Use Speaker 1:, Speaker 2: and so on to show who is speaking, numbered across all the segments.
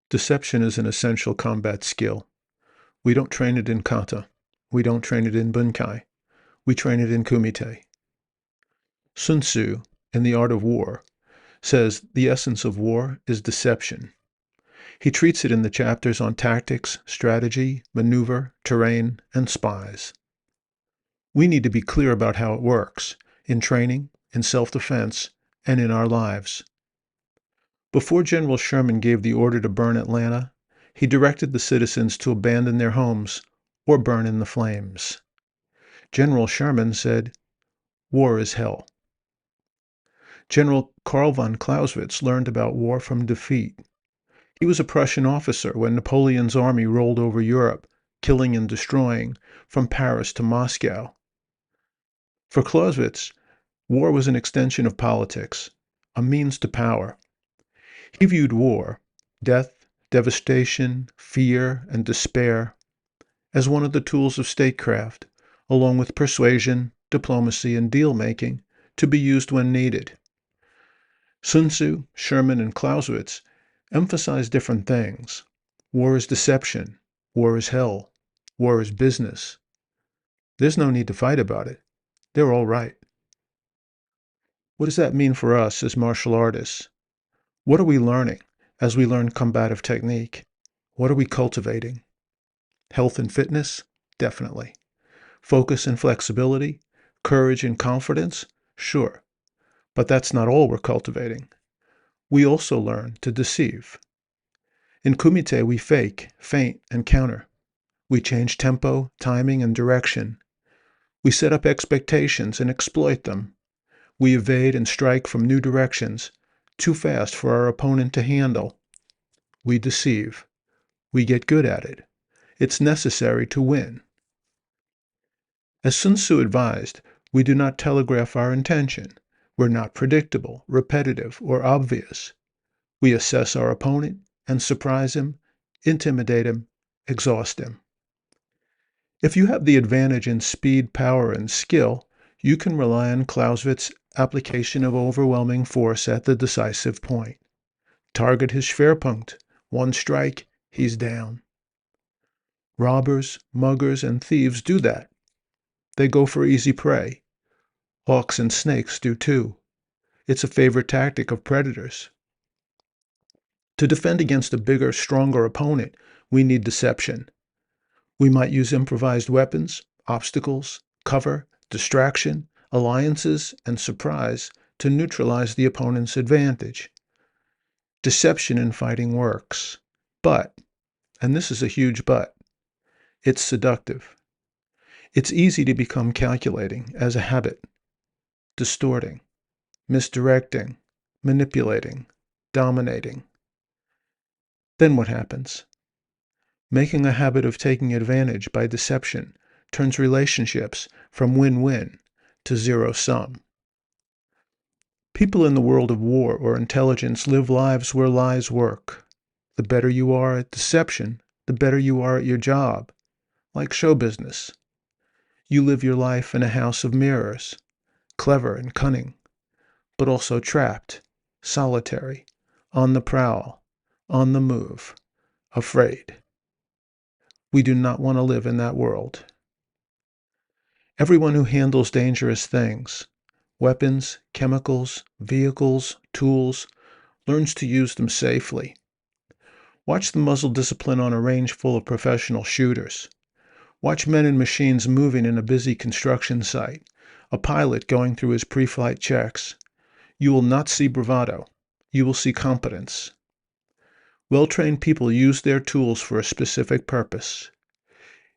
Speaker 1: Deception is an essential combat skill. We don't train it in kata. We don't train it in bunkai. We train it in kumite. Sun Tzu, in The Art of War, says the essence of war is deception. He treats it in the chapters on tactics, strategy, maneuver, terrain, and spies. We need to be clear about how it works, in training, in self-defense, and in our lives. Before General Sherman gave the order to burn Atlanta, he directed the citizens to abandon their homes or burn in the flames. General Sherman said, "War is hell." General Carl von Clausewitz learned about war from defeat. He was a Prussian officer when Napoleon's army rolled over Europe, killing and destroying, from Paris to Moscow. For Clausewitz, war was an extension of politics, a means to power. He viewed war, death, devastation, fear, and despair, as one of the tools of statecraft, along with persuasion, diplomacy, and deal-making, to be used when needed. Sun Tzu, Sherman, and Clausewitz emphasize different things. War is deception. War is hell. War is business. There's no need to fight about it. They're all right. What does that mean for us as martial artists? What are we learning as we learn combative technique? What are we cultivating? Health and fitness? Definitely. Focus and flexibility? Courage and confidence? Sure. But that's not all we're cultivating. We also learn to deceive. In kumite, we fake, feint, and counter. We change tempo, timing, and direction. We set up expectations and exploit them. We evade and strike from new directions, too fast for our opponent to handle. We deceive. We get good at it. It's necessary to win. As Sun Tzu advised, we do not telegraph our intention. We're not predictable, repetitive, or obvious. We assess our opponent and surprise him, intimidate him, exhaust him. If you have the advantage in speed, power, and skill, you can rely on Clausewitz's application of overwhelming force at the decisive point. Target his Schwerpunkt. One strike, he's down. Robbers, muggers, and thieves do that. They go for easy prey. Hawks and snakes do too. It's a favorite tactic of predators. To defend against a bigger, stronger opponent, we need deception. We might use improvised weapons, obstacles, cover, distraction, alliances, and surprise to neutralize the opponent's advantage. Deception in fighting works, but, and this is a huge but, it's seductive. It's easy to become calculating as a habit, distorting, misdirecting, manipulating, dominating. Then what happens? Making a habit of taking advantage by deception turns relationships from win-win to zero-sum. People in the world of war or intelligence live lives where lies work. The better you are at deception, the better you are at your job, like show business. You live your life in a house of mirrors, clever and cunning, but also trapped, solitary, on the prowl, on the move, afraid. We do not want to live in that world. Everyone who handles dangerous things, weapons, chemicals, vehicles, tools, learns to use them safely. Watch the muzzle discipline on a range full of professional shooters. Watch men and machines moving in a busy construction site, a pilot going through his pre-flight checks. You will not see bravado. You will see competence. Well-trained people use their tools for a specific purpose.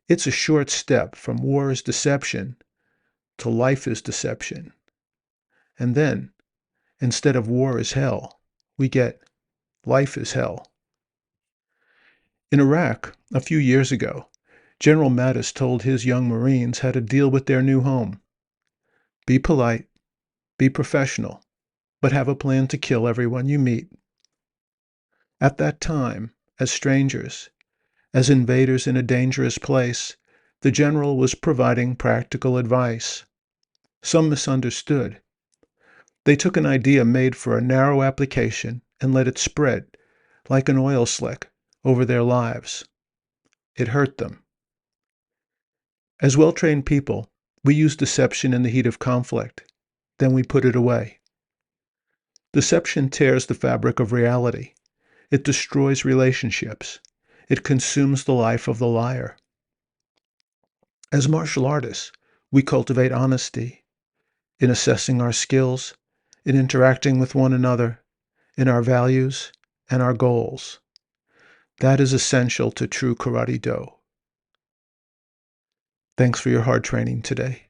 Speaker 1: It's a short step from war is deception to life is deception. And then, instead of war is hell, we get life is hell. In Iraq, a few years ago, General Mattis told his young Marines how to deal with their new home. Be polite, be professional, but have a plan to kill everyone you meet. At that time, as strangers, as invaders in a dangerous place, the general was providing practical advice. Some misunderstood. They took an idea made for a narrow application and let it spread, like an oil slick, over their lives. It hurt them. As well-trained people, we use deception in the heat of conflict. Then we put it away. Deception tears the fabric of reality. It destroys relationships. It consumes the life of the liar. As martial artists, we cultivate honesty in assessing our skills, in interacting with one another, in our values and our goals. That is essential to true karate-do. Thanks for your hard training today.